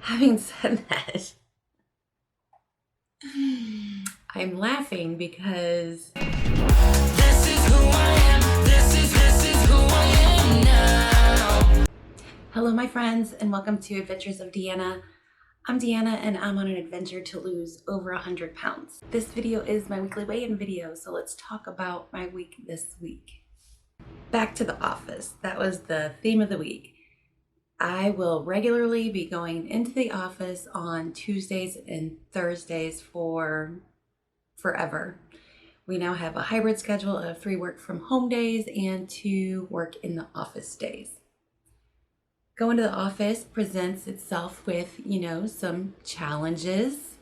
Having said that, I'm laughing because this is who I am. This is who I am now. Hello, my friends, and welcome to Adventures of Deanna. I'm Deanna, and I'm on an adventure to lose over 100 pounds. This video is my weekly weigh-in video, so let's talk about my week this week. Back to the office. That was the theme of the week. I will regularly be going into the office on Tuesdays and Thursdays for forever. We now have a hybrid schedule of 3 work from home days and 2 work in the office days. Going to the office presents itself with, some challenges,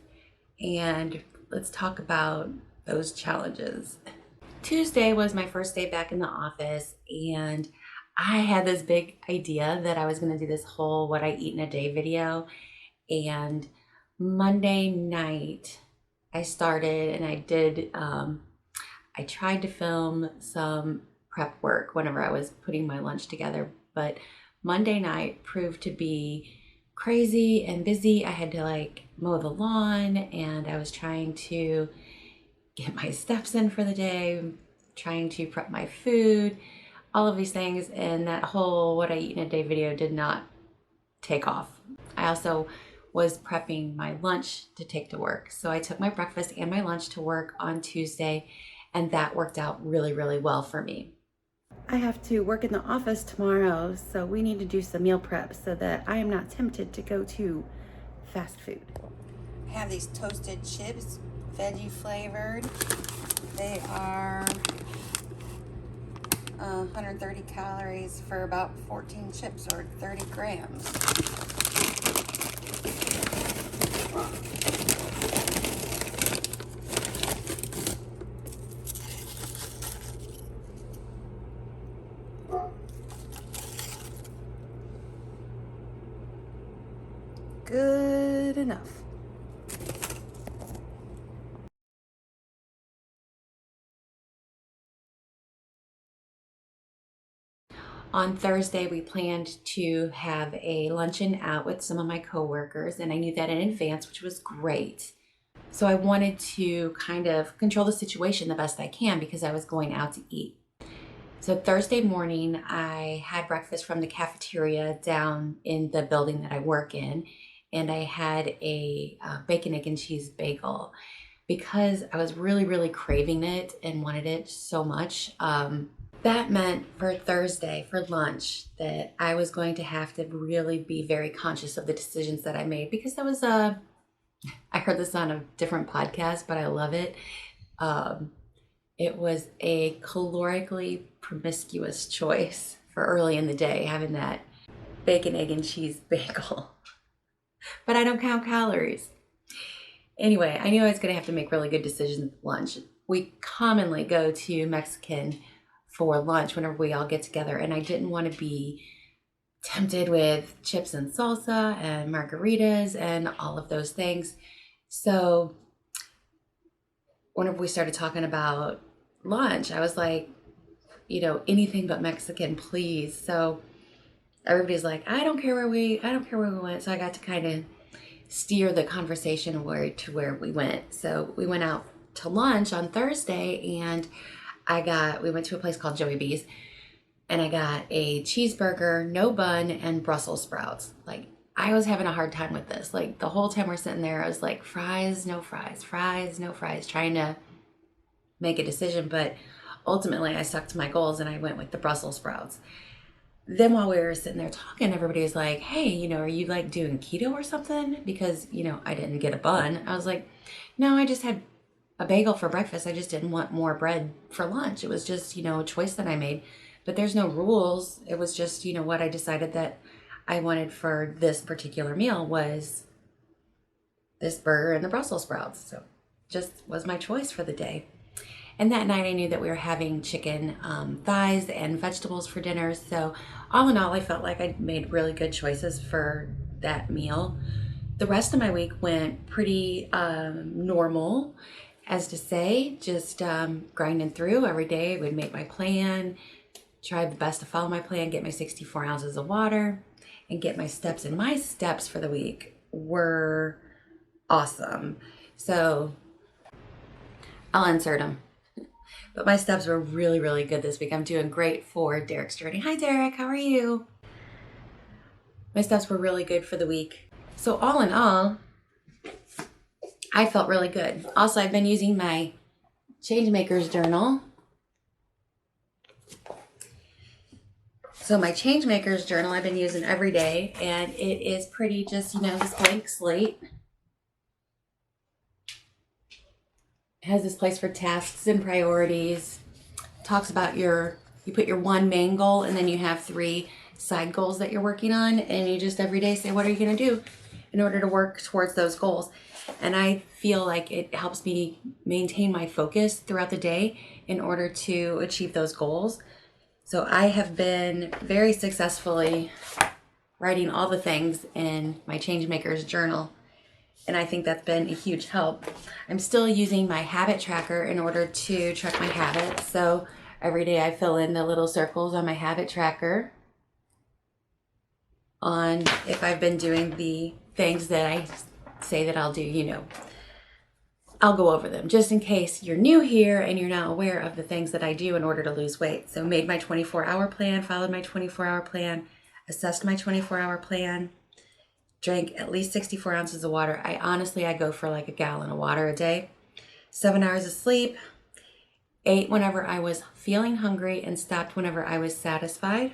and let's talk about those challenges. Tuesday was my first day back in the office, and I had this big idea that I was going to do this whole what I eat in a day video. And Monday night I started and I tried to film some prep work whenever I was putting my lunch together, but Monday night proved to be crazy and busy. I had to mow the lawn, and I was trying to get my steps in for the day, trying to prep my food, all of these things, and that whole what I eat in a day video did not take off. I also was prepping my lunch to take to work. So I took my breakfast and my lunch to work on Tuesday, and that worked out really, really well for me. I have to work in the office tomorrow, so we need to do some meal prep so that I am not tempted to go to fast food. I have these toasted chips, veggie flavored. They are 130 calories for about 14 chips or 30 grams. Good enough. On Thursday, we planned to have a luncheon out with some of my coworkers, and I knew that in advance, which was great. So I wanted to kind of control the situation the best I can because I was going out to eat. So Thursday morning, I had breakfast from the cafeteria down in the building that I work in, and I had a bacon, egg, and cheese bagel because I was really, really craving it and wanted it so much. That meant for Thursday, for lunch, that I was going to have to really be very conscious of the decisions that I made because that was I heard this on a different podcast, but I love it. It was a calorically promiscuous choice for early in the day, having that bacon, egg, and cheese bagel. But I don't count calories. Anyway, I knew I was going to have to make really good decisions at lunch. We commonly go to Mexican for lunch whenever we all get together, and I didn't want to be tempted with chips and salsa and margaritas and all of those things. So whenever we started talking about lunch, I was like, anything but Mexican, please. So everybody's like, I don't care where we went. So I got to kind of steer the conversation to where we went. So we went out to lunch on Thursday, and we went to a place called Joey B's, and I got a cheeseburger, no bun, and Brussels sprouts. I was having a hard time with this. The whole time we're sitting there, I was like, fries, no fries, fries, no fries, trying to make a decision. But ultimately, I stuck to my goals, and I went with the Brussels sprouts. Then while we were sitting there talking, everybody was like, hey, are you doing keto or something? Because, I didn't get a bun. I was like, no, I just had a bagel for breakfast. I just didn't want more bread for lunch. It was just, a choice that I made. But there's no rules. It was just, what I decided that I wanted for this particular meal was this burger and the Brussels sprouts. So just was my choice for the day. And that night I knew that we were having chicken thighs and vegetables for dinner. So all in all, I felt like I made really good choices for that meal. The rest of my week went pretty normal, as to say, just grinding through every day. I would make my plan, try the best to follow my plan, get my 64 ounces of water, and get my steps. And my steps for the week were awesome. So I'll insert them. But my steps were really, really good this week. I'm doing great for Derek's journey. Hi, Derek. How are you? My steps were really good for the week. So all in all, I felt really good. Also, I've been using my Changemakers journal. So my Changemakers journal I've been using every day, and it is pretty just, this blank slate. It has this place for tasks and priorities. Talks about you put your one main goal, and then you have 3 side goals that you're working on, and you just every day say, what are you going to do in order to work towards those goals? And I feel like it helps me maintain my focus throughout the day in order to achieve those goals. So I have been very successfully writing all the things in my Changemakers journal, and I think that's been a huge help. I'm still using my habit tracker in order to track my habits. So every day I fill in the little circles on my habit tracker on if I've been doing the things that I say that I'll do, I'll go over them just in case you're new here and you're not aware of the things that I do in order to lose weight. So made my 24-hour plan, followed my 24-hour plan, assessed my 24-hour plan, drank at least 64 ounces of water. I go for like a gallon of water a day, 7 hours of sleep, ate whenever I was feeling hungry and stopped whenever I was satisfied,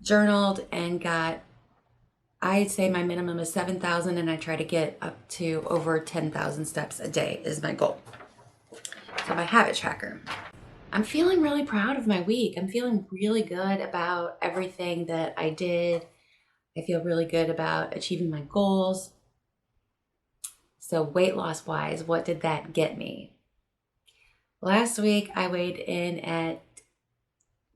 journaled and got, I'd say my minimum is 7,000, and I try to get up to over 10,000 steps a day is my goal. So my habit tracker. I'm feeling really proud of my week. I'm feeling really good about everything that I did. I feel really good about achieving my goals. So weight loss wise, what did that get me? Last week I weighed in at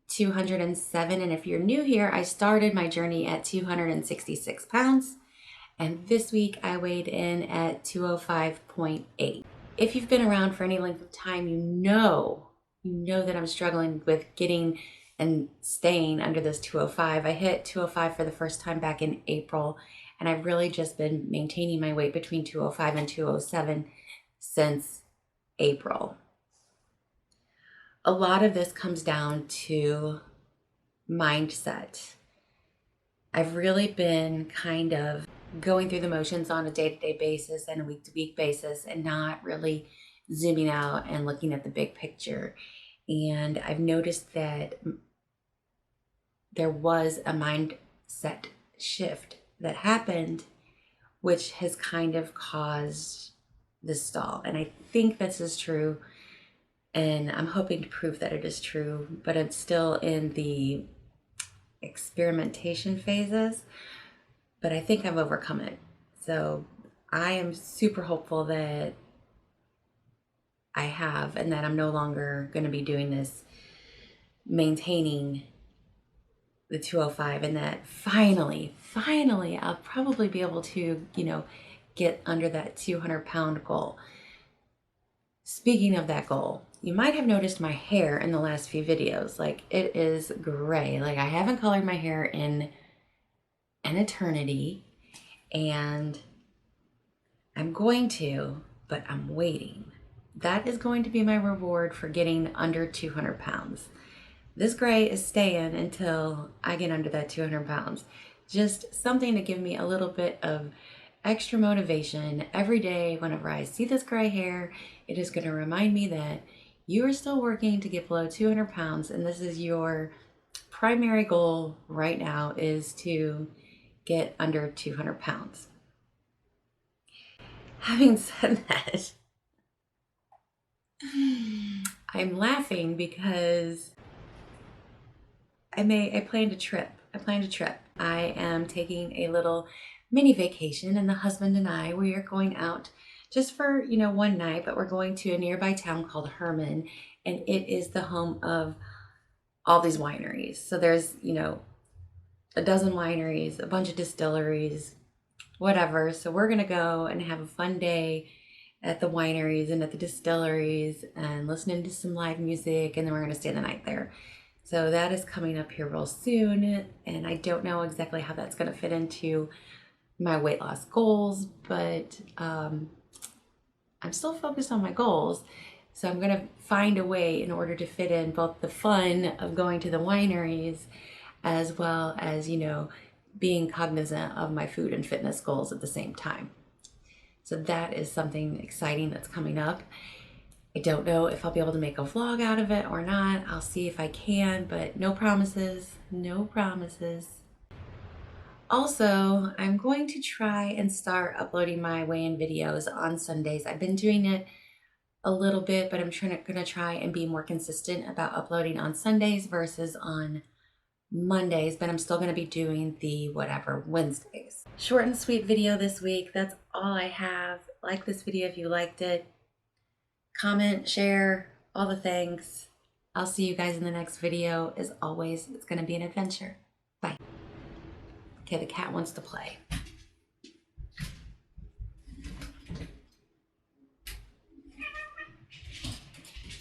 207, and if you're new here, I started my journey at 266 pounds, and this week I weighed in at 205.8. If you've been around for any length of time, you know that I'm struggling with getting and staying under this 205. I hit 205 for the first time back in April, and I've really just been maintaining my weight between 205 and 207 since April. A lot of this comes down to mindset. I've really been kind of going through the motions on a day-to-day basis and a week-to-week basis and not really zooming out and looking at the big picture. And I've noticed that there was a mindset shift that happened, which has kind of caused the stall. And I think this is true, and I'm hoping to prove that it is true, but it's still in the experimentation phases, but I think I've overcome it. So I am super hopeful that I have, and that I'm no longer going to be doing this, maintaining the 205, and that finally, I'll probably be able to, get under that 200-pound goal. Speaking of that goal, you might have noticed my hair in the last few videos. Like, it is gray. Like, I haven't colored my hair in an eternity, and I'm going to, but I'm waiting. That is going to be my reward for getting under 200 pounds. This gray is staying until I get under that 200 pounds. Just something to give me a little bit of extra motivation every day. Whenever I see this gray hair, it is going to remind me that you are still working to get below 200 pounds, and this is your primary goal right now, is to get under 200 pounds. Having said that, I'm laughing because I planned a trip. I am taking a little mini vacation, and the husband and I, we are going out just for, one night, but we're going to a nearby town called Herman, and it is the home of all these wineries. So there's, a dozen wineries, a bunch of distilleries, whatever. So we're going to go and have a fun day at the wineries and at the distilleries and listening to some live music, and then we're going to stay the night there. So that is coming up here real soon, and I don't know exactly how that's going to fit into my weight loss goals, but I'm still focused on my goals. So I'm gonna find a way in order to fit in both the fun of going to the wineries as well as, you know, being cognizant of my food and fitness goals at the same time. So that is something exciting that's coming up. I don't know if I'll be able to make a vlog out of it or not. I'll see if I can, but no promises, no promises. Also, I'm going to try and start uploading my weigh-in videos on Sundays. I've been doing it a little bit, but I'm gonna try and be more consistent about uploading on Sundays versus on Mondays, but I'm still gonna be doing the whatever Wednesdays. Short and sweet video this week. That's all I have. Like this video if you liked it. Comment, share, all the things. I'll see you guys in the next video. As always, it's gonna be an adventure. Bye. Okay, the cat wants to play.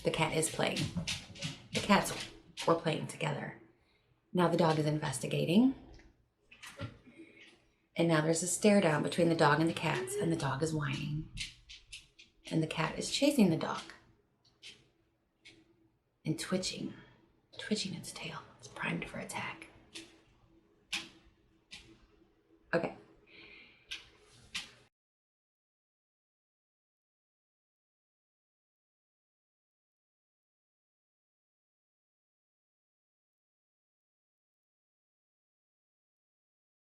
The cat is playing. The cats were playing together. Now the dog is investigating. And now there's a stare down between the dog and the cats, and the dog is whining. And the cat is chasing the dog. And twitching its tail. It's primed for attack.